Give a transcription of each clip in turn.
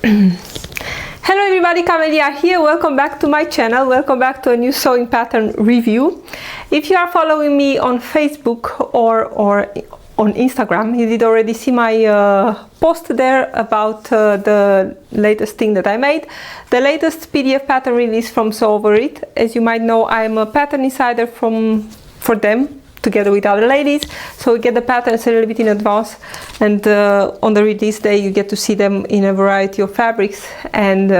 Hello everybody, Camelia here. Welcome back to my channel. Welcome back to a new sewing pattern review. If you are following me on Facebook or on Instagram, you did already see my post there about the latest thing that I made. The latest PDF pattern release from Sew Over It. As you might know, I'm a pattern insider for them, together with other ladies, so we get the patterns a little bit in advance, and on the release day you get to see them in a variety of fabrics and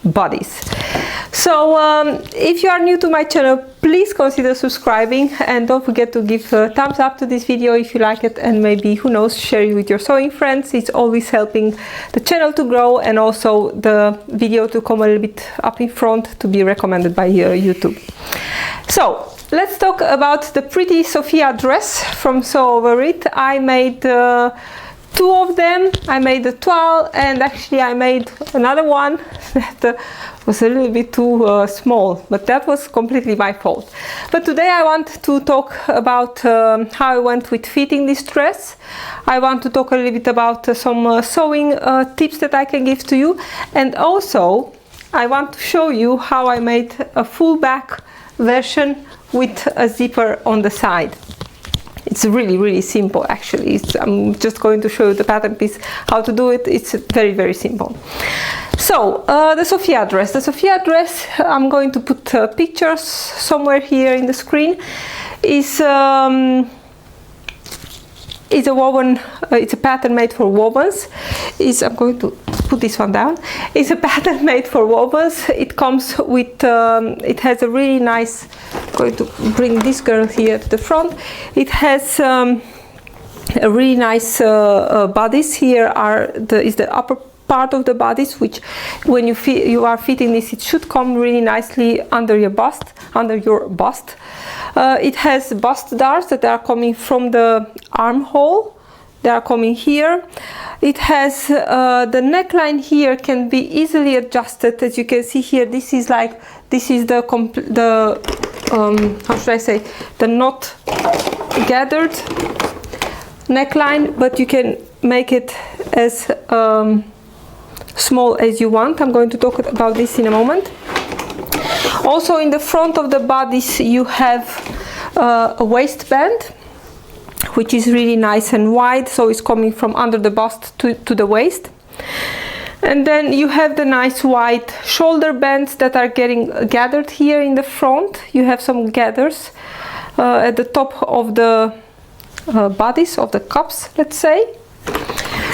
bodies. So if you are new to my channel, please consider subscribing, and don't forget to give a thumbs up to this video if you like it, and maybe, who knows, share it with your sewing friends. It's always helping the channel to grow, and also the video to come a little bit up in front, to be recommended by YouTube. So let's talk about the pretty Sofia dress from Sew Over It. I made two of them. I made a toile, and actually I made another one that was a little bit too small, but that was completely my fault. But today I want to talk about how I went with fitting this dress. I want to talk a little bit about some sewing tips that I can give to you, and also I want to show you how I made a full back version with a zipper on the side. It's really simple actually. I'm just going to show you the pattern piece, how to do it. It's very simple. So the Sofia dress. The Sofia dress, I'm going to put pictures somewhere here in the screen, is a woven, it's a pattern made for wovens. I'm going to put this one down. It's a pattern made for wovens. It comes with, it has a really nice, I'm going to bring this girl here to the front. It has a really nice bodice. Here is the upper part of the bodice, which when you are fitting this, it should come really nicely under your bust. It has bust darts that are coming from the armhole. They are coming here. It has the neckline here can be easily adjusted. As you can see here, this is the how should I say, the not gathered neckline, but you can make it as small as you want. I'm going to talk about this in a moment. Also, in the front of the bodice you have a waistband, which is really nice and wide, so it's coming from under the bust to the waist. And then you have the nice wide shoulder bands that are getting gathered here in the front. You have some gathers at the top of the bodice of the cups, let's say.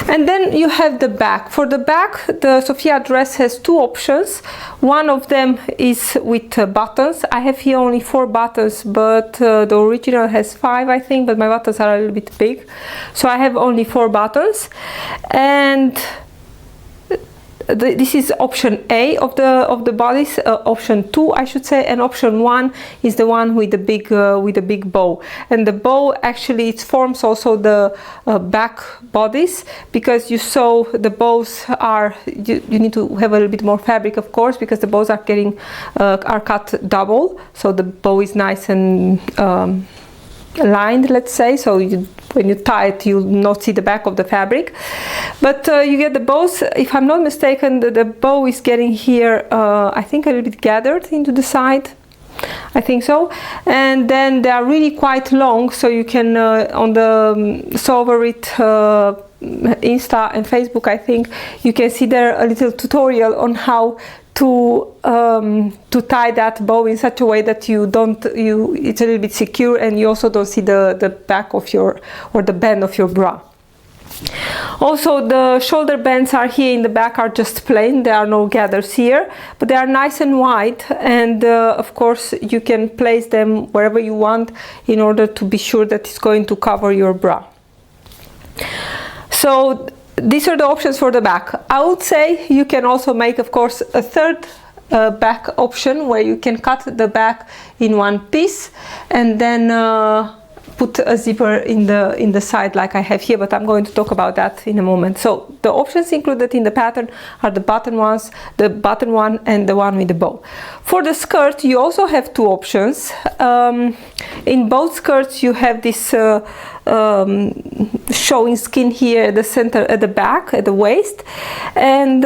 And then you have the back. For the back, the Sofia dress has two options. One of them is with buttons. I have here only 4 buttons, but the original has 5, I think, but my buttons are a little bit big. So I have only 4 buttons. And this is option A of the bodice, option 2 I should say, and option 1 is the one with the big bow. And the bow actually, it forms also the back bodice, because you sew the bows are, you need to have a little bit more fabric, of course, because the bows are getting are cut double, so the bow is nice and lined, let's say, so when you tie it, you'll not see the back of the fabric. But you get the bows, if I'm not mistaken, the bow is getting here, I think, a little bit gathered into the side. I think so. And then they are really quite long, so you can, on the Sew Over It Insta and Facebook, I think, you can see there a little tutorial on how to tie that bow in such a way that it's a little bit secure, and you also don't see the back of your, or the band of your bra. Also, the shoulder bands are here in the back, are just plain. There are no gathers here, but they are nice and wide, and of course you can place them wherever you want in order to be sure that it's going to cover your bra. So these are the options for the back. I would say you can also make, of course, a third back option, where you can cut the back in one piece and then put a zipper in the side like I have here, but I'm going to talk about that in a moment. So the options included in the pattern are the button ones, the button one and the one with the bow. For the skirt you also have two options. In both skirts you have this showing skin here at the center, at the back, at the waist, and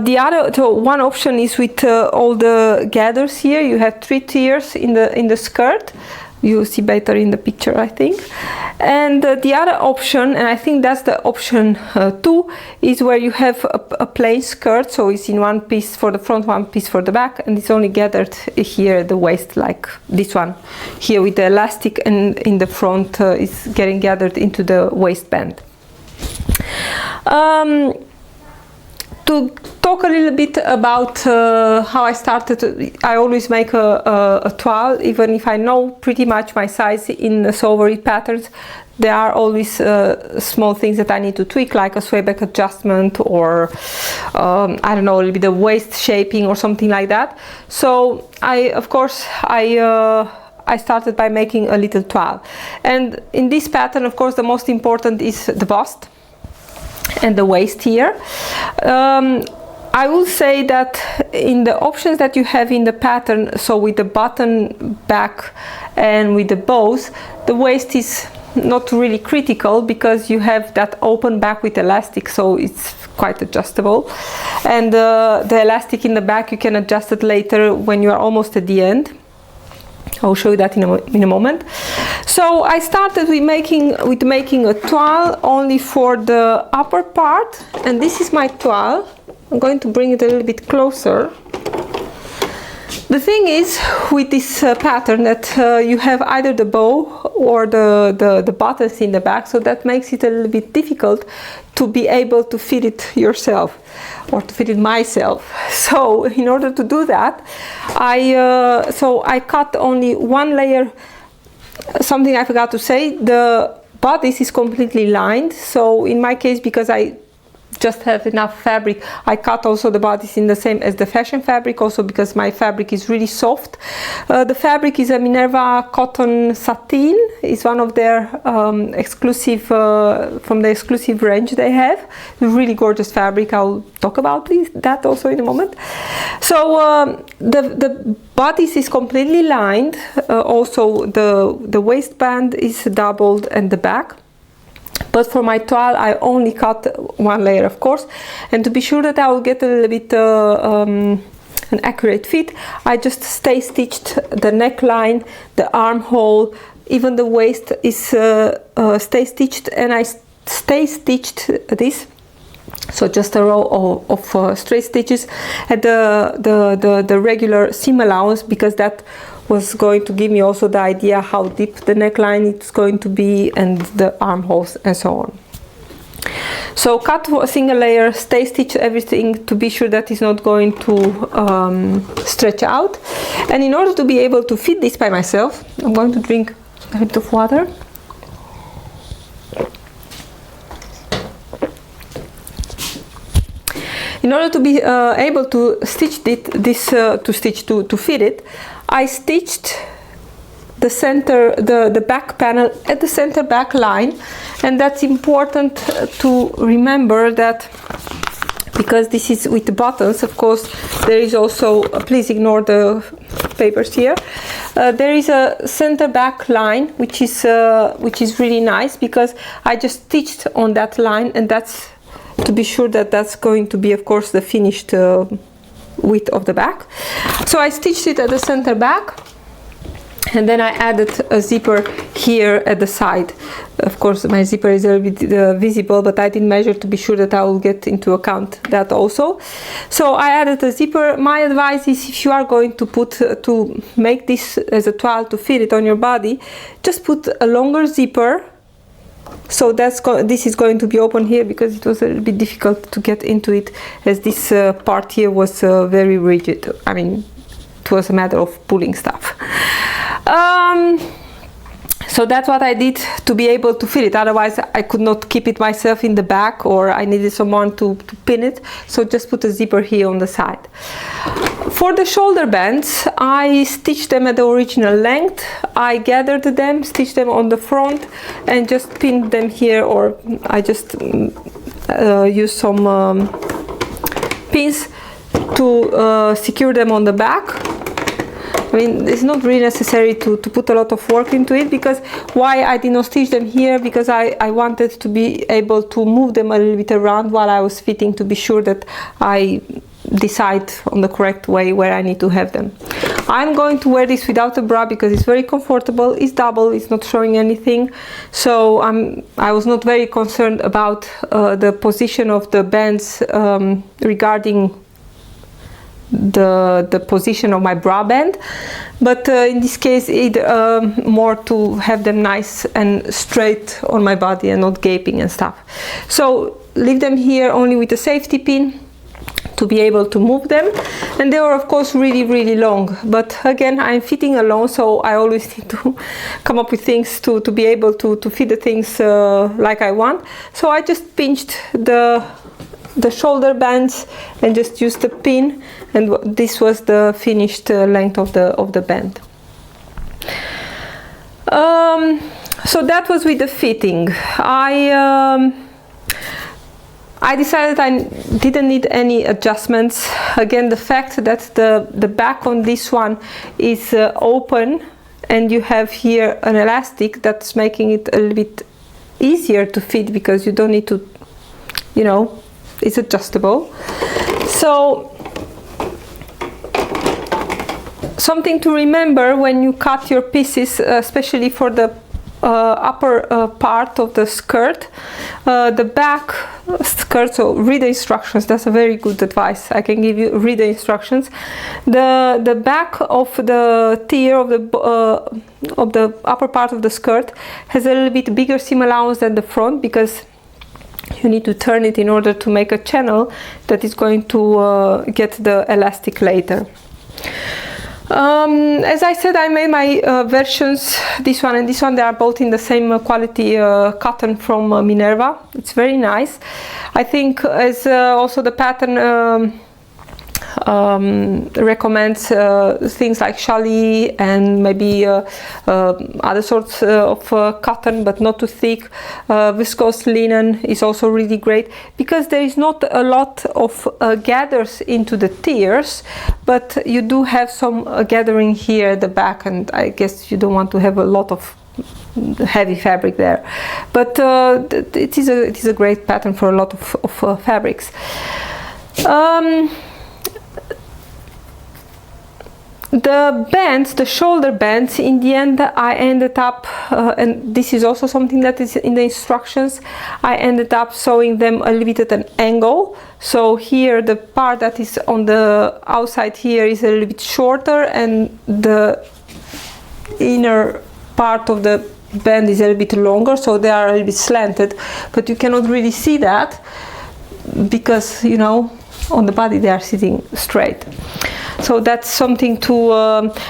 the other, so one option is with all the gathers here. You have 3 tiers in the skirt. You see better in the picture, I think. And the other option, and I think that's the option 2, is where you have a plain skirt. So it's in one piece for the front, one piece for the back, and it's only gathered here at the waist, like this one here with the elastic, and in the front is getting gathered into the waistband. To talk a little bit about how I started, I always make a toile, even if I know pretty much my size in sewable patterns. There are always small things that I need to tweak, like a sway back adjustment, or I don't know, a little bit of waist shaping or something like that. So I started by making a little toile. And in this pattern, of course, the most important is the bust and the waist here. I will say that in the options that you have in the pattern, so with the button back and with the bows, the waist is not really critical because you have that open back with elastic, so it's quite adjustable. And the elastic in the back, you can adjust it later when you are almost at the end. I'll show you that in a moment. So I started with making a toile only for the upper part, and this is my toile. I'm going to bring it a little bit closer. The thing is with this pattern that you have either the bow or the buttons in the back, so that makes it a little bit difficult to be able to fit it yourself or to fit it myself. So in order to do that, I cut only one layer. Something I forgot to say, the bodice is completely lined, so in my case, because I just have enough fabric, I cut also the bodice in the same as the fashion fabric, also because my fabric is really soft. The fabric is a Minerva cotton sateen. It's one of their exclusive, from the exclusive range they have. Really gorgeous fabric. I'll talk about that also in a moment. So the bodice is completely lined. Also the waistband is doubled and the back. But for my toile I only cut one layer, of course, and to be sure that I will get a little bit an accurate fit, I just stay stitched the neckline, the armhole, even the waist is stay stitched, and I stay stitched this. So just a row of straight stitches at the regular seam allowance, because that was going to give me also the idea how deep the neckline is going to be, and the armholes and so on. So cut a single layer, stay stitch everything to be sure that it's not going to stretch out. And in order to be able to fit this by myself, I'm going to drink a bit of water. In order to be able to stitch to fit it, I stitched the center, the back panel at the center back line, and that's important to remember that, because this is with the buttons, of course, there is also, please ignore the papers here, there is a center back line which is really nice, because I just stitched on that line, and that's to be sure that that's going to be, of course, the finished width of the back. So I stitched it at the center back, and then I added a zipper here at the side. Of course, my zipper is a little bit visible, but I didn't measure to be sure that I will get into account that also. So I added a zipper. My advice is, if you are going to make this as a toile to fit it on your body, just put a longer zipper. So this is going to be open here, because it was a little bit difficult to get into it, as this part here was very rigid. I mean, it was a matter of pulling stuff. So that's what I did to be able to fit it. Otherwise I could not keep it myself in the back, or I needed someone to pin it. So just put a zipper here on the side. For the shoulder bands, I stitched them at the original length. I gathered them, stitched them on the front, and just pinned them here, or I just used some pins to secure them on the back. I mean, it's not really necessary to put a lot of work into it, because why I did not stitch them here, because I wanted to be able to move them a little bit around while I was fitting, to be sure that I decide on the correct way where I need to have them. I'm going to wear this without a bra because it's very comfortable, it's double, it's not showing anything, so I was not very concerned about the position of the bands regarding the position of my bra band, but in this case it more to have them nice and straight on my body and not gaping and stuff. So leave them here only with a safety pin to be able to move them, and they were of course really long, but again, I'm fitting alone, so I always need to come up with things to be able to fit the things like I want. So I just pinched the shoulder bands and just used the pin, and this was the finished length of the band. So that was with the fitting. I decided I didn't need any adjustments. Again, the fact that the back on this one is open and you have here an elastic, that's making it a little bit easier to fit, because you don't need to, you know, it's adjustable. So something to remember when you cut your pieces, especially for the upper part of the skirt, the back skirt, so read the instructions. That's a very good advice I can give you. Read the instructions. The back of the tier of the upper part of the skirt has a little bit bigger seam allowance than the front, because you need to turn it in order to make a channel that is going to get the elastic later. As I said, I made my versions, this one and this one, they are both in the same quality cotton from Minerva. It's very nice. I think, as also the pattern recommends things like challis and maybe other sorts of cotton, but not too thick. Viscose linen is also really great, because there is not a lot of gathers into the tiers, but you do have some gathering here at the back, and I guess you don't want to have a lot of heavy fabric there, but it is a great pattern for a lot of fabrics. The bands, the shoulder bands, in the end I ended up, and this is also something that is in the instructions, I ended up sewing them a little bit at an angle. So here the part that is on the outside here is a little bit shorter, and the inner part of the band is a little bit longer, so they are a little bit slanted, but you cannot really see that because, you know, on the body they are sitting straight. So that's something to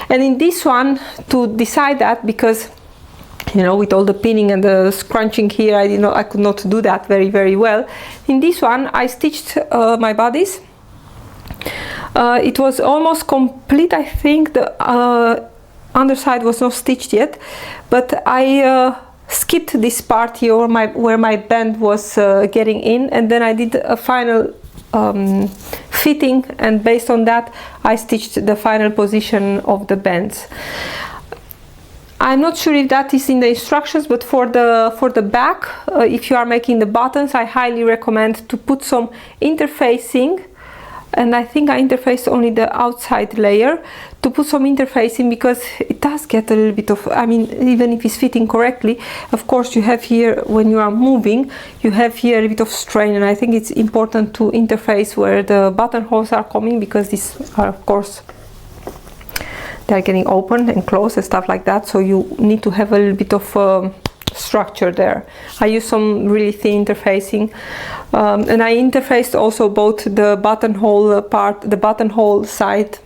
and in this one, to decide that, because, you know, with all the pinning and the scrunching here, I could not do that very well. In this one I stitched my bodies. It was almost complete. I think the underside was not stitched yet, but I skipped this part here where my band was getting in, and then I did a final fitting, and based on that I stitched the final position of the bands. I'm not sure if that is in the instructions, but for the back, if you are making the buttons, I highly recommend to put some interfacing, and I think I interfaced only the outside layer, to put some interfacing, because it does get a little bit of, I mean, even if it's fitting correctly, of course you have here, when you are moving, you have here a bit of strain, and I think it's important to interface where the buttonholes are coming, because these are, of course, they're getting open and closed and stuff like that, so you need to have a little bit of structure there. I use some really thin interfacing, and I interfaced also both the buttonhole part, the buttonhole side,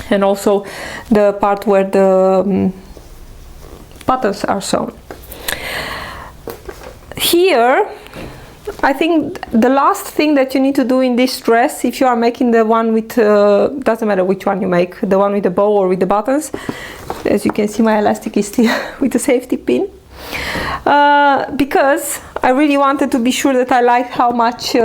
and also the part where the buttons are sewn. Here I think the last thing that you need to do in this dress, if you are making the one with, doesn't matter which one you make, the one with the bow or with the buttons, as you can see my elastic is still with the safety pin, because I really wanted to be sure that I liked how much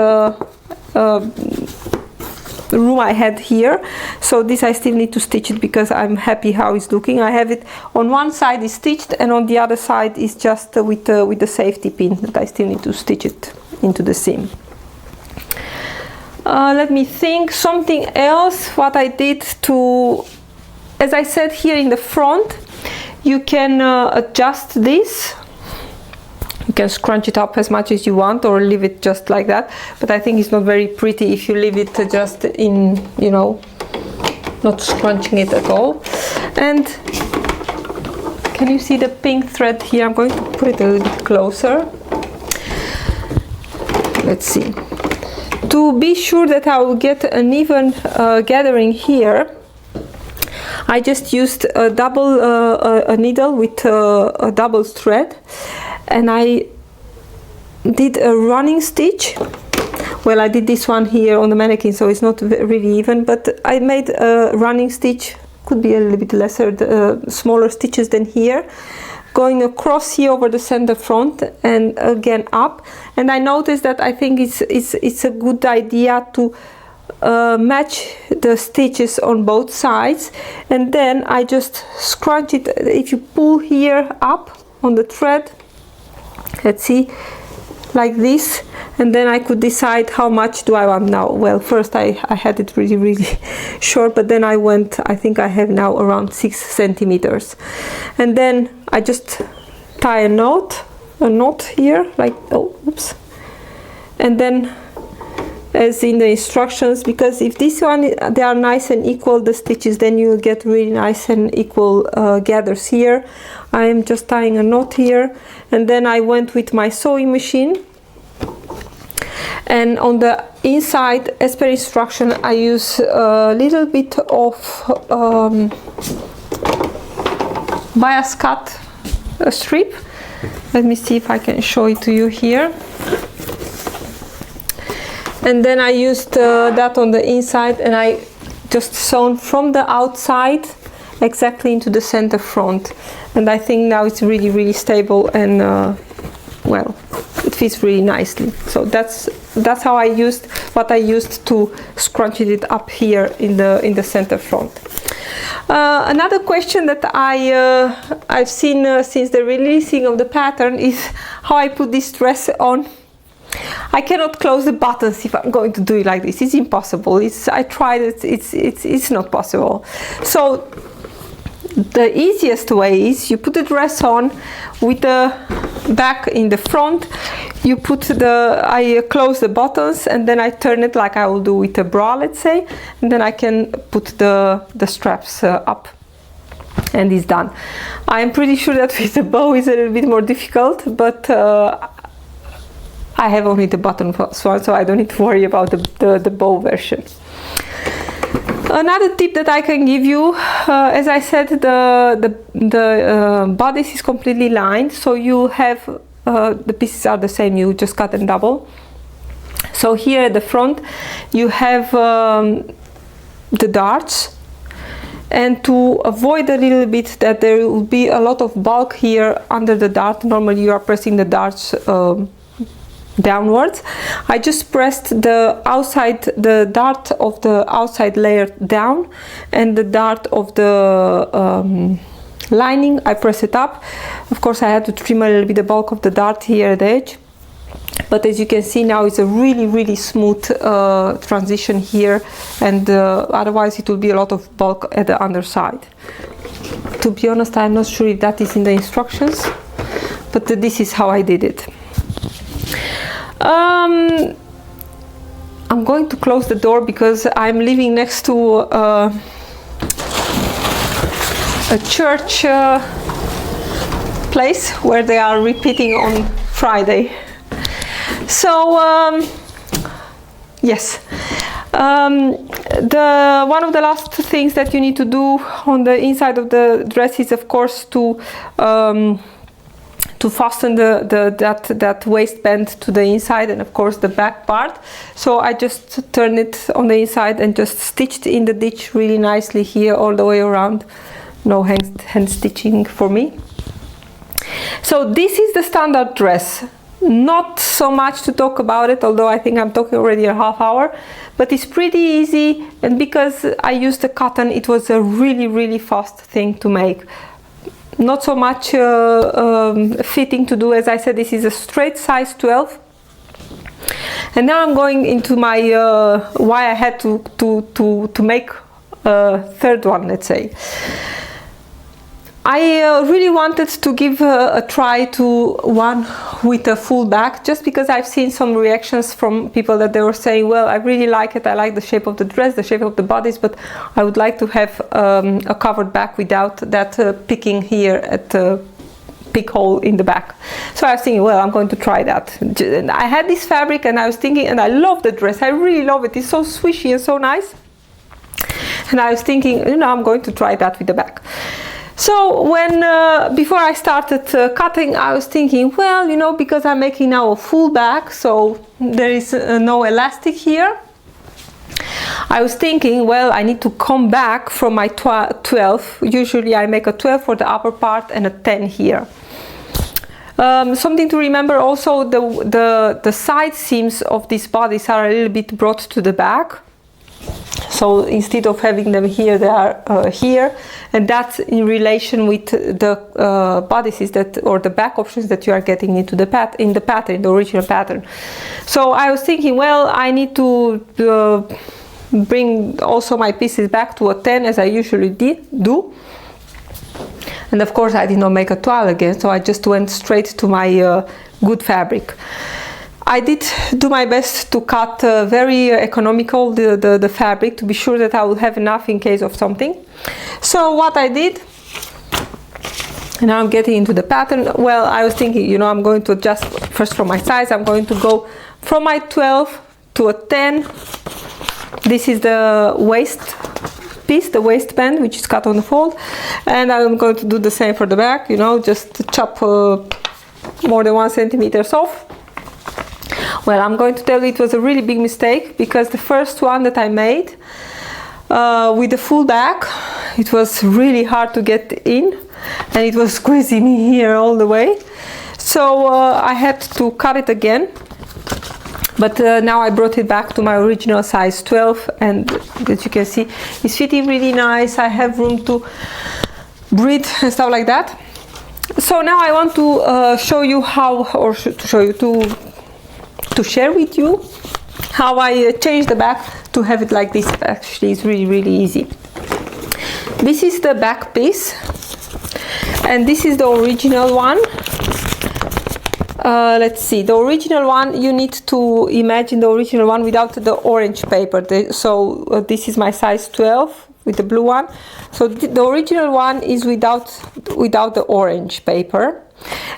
room I had here. So this I still need to stitch it because I'm happy how it's looking. I have it on one side is stitched and on the other side is just with the safety pin that I still need to stitch it into the seam. Let me think something else what I did to, as I said here in the front, you can adjust this. You can scrunch it up as much as you want or leave it just like that, but I think it's not very pretty if you leave it just in, you know, not scrunching it at all. And can you see the pink thread here? I'm going to put it a little bit closer. Let's see. To be sure that I will get an even gathering here, I just used a double a needle with a double thread, and I did a running stitch. Well, I did this one here on the mannequin, so it's not really even, but I made a running stitch, could be a little bit lesser, smaller stitches than here, going across here over the center front and again up. And I noticed that I think it's a good idea to match the stitches on both sides, and then I just scrunch it. If you pull here up on the thread, let's see, like this, and then I could decide how much do I want now. Well, first I had it really short, but then I went, I think I have now around 6 centimeters, and then I just tie a knot here, like, oh, oops, and then as in the instructions, because if this one they are nice and equal, the stitches, then you get really nice and equal gathers here. I am just tying a knot here, and then I went with my sewing machine, and on the inside, as per instruction, I use a little bit of bias cut strip. Let me see if I can show it to you here. And then I used that on the inside, and I just sewn from the outside exactly into the center front. And I think now it's really stable, and well, it fits really nicely. So that's how I used what I used to scrunch it up here in the center front. Another question that I've seen since the releasing of the pattern is how I put this dress on. I cannot close the buttons if I'm going to do it like this. It's impossible. I tried it. It's not possible. So the easiest way is you put the dress on with the back in the front. You put I close the buttons, and then I turn it like I will do with a bra, let's say, and then I can put the straps up, and it's done. I'm pretty sure that with the bow is a little bit more difficult, but I have only the button one, so I don't need to worry about the bow version. Another tip that I can give you, as I said, the bodice is completely lined, so you have the pieces are the same. You just cut and double. So here at the front, you have the darts, and to avoid a little bit that there will be a lot of bulk here under the dart. Normally, you are pressing the darts downwards. I just pressed the dart of the outside layer down, and the dart of the lining, I press it up. Of course, I had to trim a little bit the bulk of the dart here at the edge, but as you can see now, it's a really smooth transition here, and otherwise it will be a lot of bulk at the underside. To be honest, I'm not sure if that is in the instructions, but this is how I did it. I'm going to close the door because I'm living next to a church place where they are repeating on Friday. So yes, one of the last things that you need to do on the inside of the dress is, of course, to to fasten that waistband to the inside, and of course the back part. So I just turned it on the inside and just stitched in the ditch really nicely here all the way around. No hand stitching for me. So this is the standard dress. Not so much to talk about it, although I think I'm talking already a half hour, but it's pretty easy, and because I used the cotton, it was a really fast thing to make. Not so much fitting to do. As I said, this is a straight size 12. And now I'm going into my why I had to make a third one, let's say. I really wanted to give a try to one with a full back, just because I've seen some reactions from people that they were saying, well, I really like it, I like the shape of the dress, the shape of the bodice, but I would like to have a covered back without that picking here at the pick hole in the back. So I was thinking, well, I'm going to try that. And I had this fabric and I was thinking, and I love the dress, I really love it, it's so swishy and so nice. And I was thinking, you know, I'm going to try that with the back. So when before I started cutting, I was thinking, well, you know, because I'm making now a full back, so there is no elastic here. I was thinking, well, I need to come back from my 12. Usually I make a 12 for the upper part and a 10 here. Something to remember also, the side seams of these bodies are a little bit brought to the back. So instead of having them here, they are here, and that's in relation with the bodices that, or the back options that you are getting into the in the original pattern. So I was thinking, well, I need to bring also my pieces back to a 10 as I usually do. And of course I did not make a toile again, so I just went straight to my good fabric. I did do my best to cut very economical the fabric, to be sure that I will have enough in case of something. So what I did, and now I'm getting into the pattern, well, I was thinking, you know, I'm going to adjust first from my size. I'm going to go from my 12 to a 10. This is the waist piece, the waistband, which is cut on the fold, and I'm going to do the same for the back, you know, just chop more than 1 centimeter off. Well, I'm going to tell you it was a really big mistake, because the first one that I made with the full back, it was really hard to get in, and it was squeezing me here all the way. So I had to cut it again, but now I brought it back to my original size 12, and as you can see, it's fitting really nice. I have room to breathe and stuff like that. So now I want to show you how, or to show you, to share with you how I changed the back to have it like this. Actually, it's really easy. This is the back piece, and this is the original one. Let's see, the original one, you need to imagine the original one without the orange paper. So this is my size 12 with the blue one. So the original one is without the orange paper.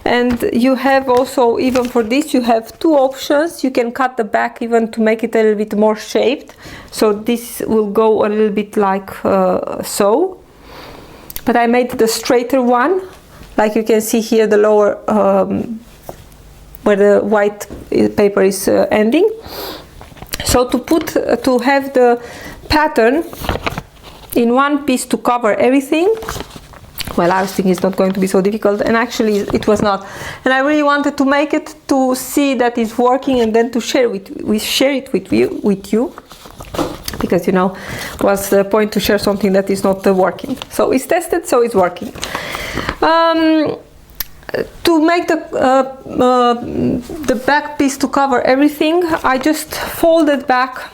And you have also, even for this, you have two options. You can cut the back even to make it a little bit more shaped. So this will go a little bit like so. But I made the straighter one, like you can see here, the lower where the white paper is ending. So to have the pattern in one piece to cover everything, well, I was thinking it's not going to be so difficult, and actually it was not. And I really wanted to make it to see that it's working, and then to share it with you, because, you know, what's the point to share something that is not working? So it's tested, so it's working. To make the back piece to cover everything, I just folded back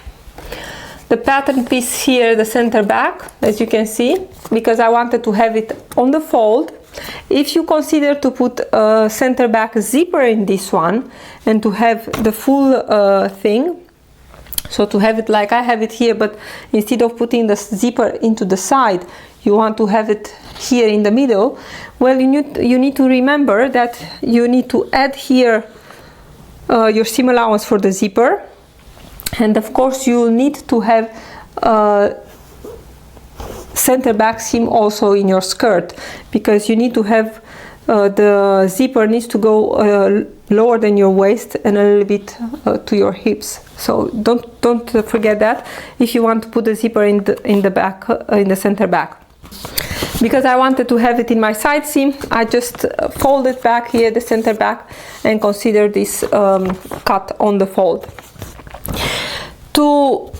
the pattern piece here, the center back, as you can see, because I wanted to have it on the fold. If you consider to put a center back zipper in this one and to have the full thing, so to have it like I have it here, but instead of putting the zipper into the side, you want to have it here in the middle, well, you need to remember that you need to add here your seam allowance for the zipper. And of course you need to have center back seam also in your skirt, because you need to have the zipper needs to go lower than your waist and a little bit to your hips. So don't forget that if you want to put the zipper in the back, in the center back. Because I wanted to have it in my side seam, I just folded back here the center back and consider this cut on the fold. To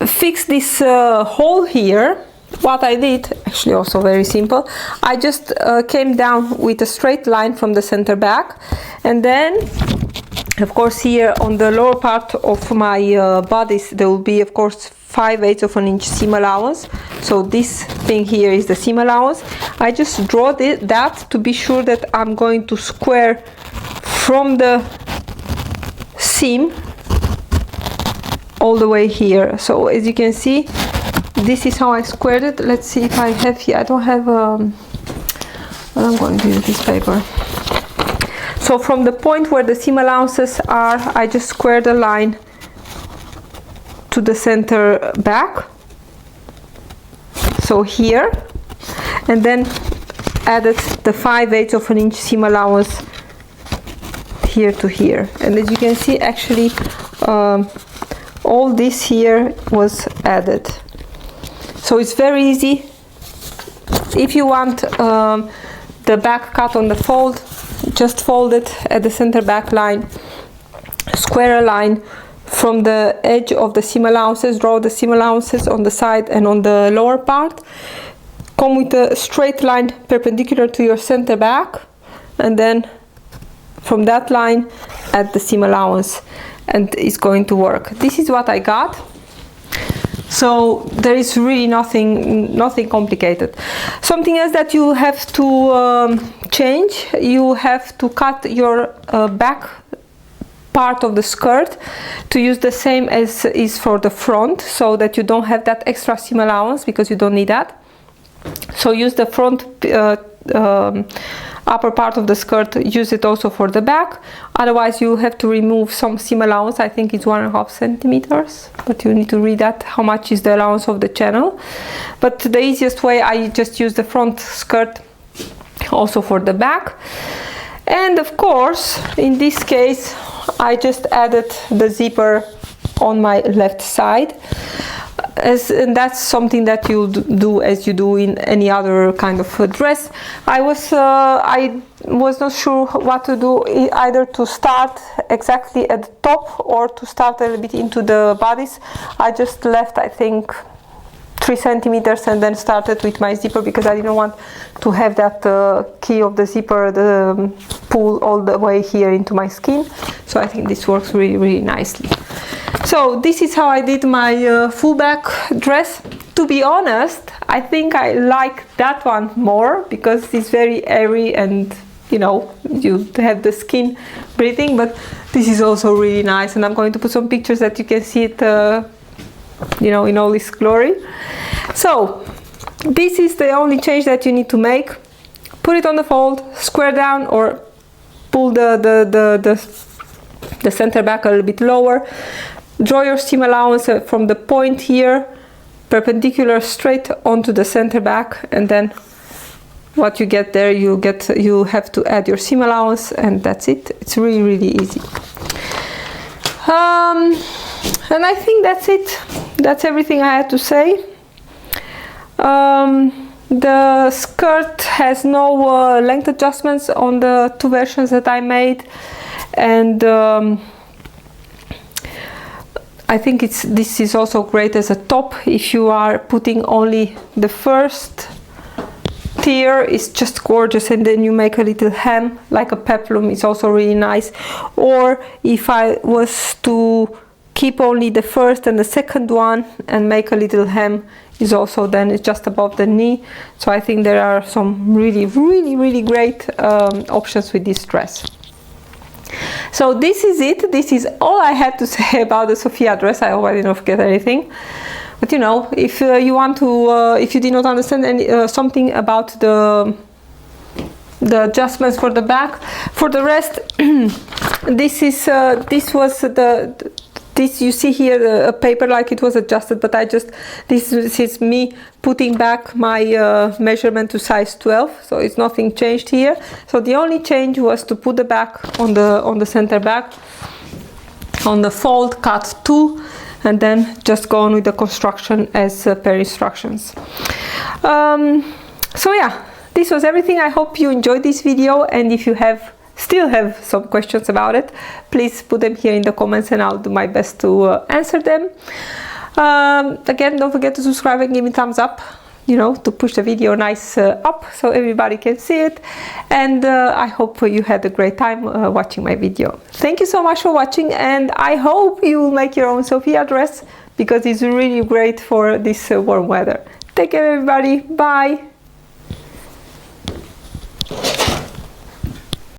fix this hole here, what I did, actually also very simple, I just came down with a straight line from the center back, and then of course here on the lower part of my bodice there will be of course 5/8 of an inch seam allowance. So this thing here is the seam allowance. I just draw that to be sure that I'm going to square from the seam all the way here. So as you can see, this is how I squared it. Let's see if I have here. I don't have well, I'm going to use this paper. So from the point where the seam allowances are, I just squared a line to the center back, so here, and then added the 5/8 of an inch seam allowance here to here. And as you can see, actually all this here was added. So it's very easy. If you want the back cut on the fold, just fold it at the center back line, square a line from the edge of the seam allowances, draw the seam allowances on the side and on the lower part, come with a straight line perpendicular to your center back, and then from that line add the seam allowance, and it's going to work. This is what I got. So there is really nothing complicated. Something else that you have to change, you have to cut your back part of the skirt to use the same as is for the front, so that you don't have that extra seam allowance, because you don't need that. So use the front upper part of the skirt, use it also for the back. Otherwise you have to remove some seam allowance. I think it's 1.5 centimeters, but you need to read that, how much is the allowance of the channel. But the easiest way, I just use the front skirt also for the back. And of course, in this case, I just added the zipper on my left side, and that's something that you do as you do in any other kind of dress. I was not sure what to do, either to start exactly at the top or to start a little bit into the bodice. I just left, I think, 3 centimeters and then started with my zipper, because I didn't want to have that key of the zipper pull all the way here into my skin. So I think this works really nicely. So this is how I did my full back dress. To be honest, I think I like that one more, because it's very airy and you know, you have the skin breathing, but this is also really nice, and I'm going to put some pictures that you can see it you know, in all its glory. So this is the only change that you need to make. Put it on the fold, square down, or pull the center back a little bit lower. Draw your seam allowance from the point here, perpendicular straight onto the center back, and then what you get there, you have to add your seam allowance, and that's it. It's really easy. And I think that's it. That's everything I had to say. The skirt has no length adjustments on the 2 versions that I made, and I think this is also great as a top if you are putting only the first tier. It's just gorgeous, and then you make a little hem like a peplum. It's also really nice. Or if I was to keep only the first and the second one and make a little hem, is also then it's just above the knee. So I think there are some really great options with this dress. So this is it. This is all I had to say about the Sofia dress. I hope I didn't forget anything. But you know, if you want to, if you did not understand any something about the adjustments for the back, for the rest, this was this, you see here the paper like it was adjusted, but this is me putting back my measurement to size 12, so it's nothing changed here. So the only change was to put the back on the center back, on the fold, cut 2, and then just go on with the construction as per instructions. So yeah, this was everything. I hope you enjoyed this video, and if you still have some questions about it, please put them here in the comments and I'll do my best to answer them. Again, don't forget to subscribe and give me a thumbs up, you know, to push the video nice up so everybody can see it. And I hope you had a great time watching my video. Thank you so much for watching, and I hope you will make your own Sofia dress, because it's really great for this warm weather. Take care everybody, bye!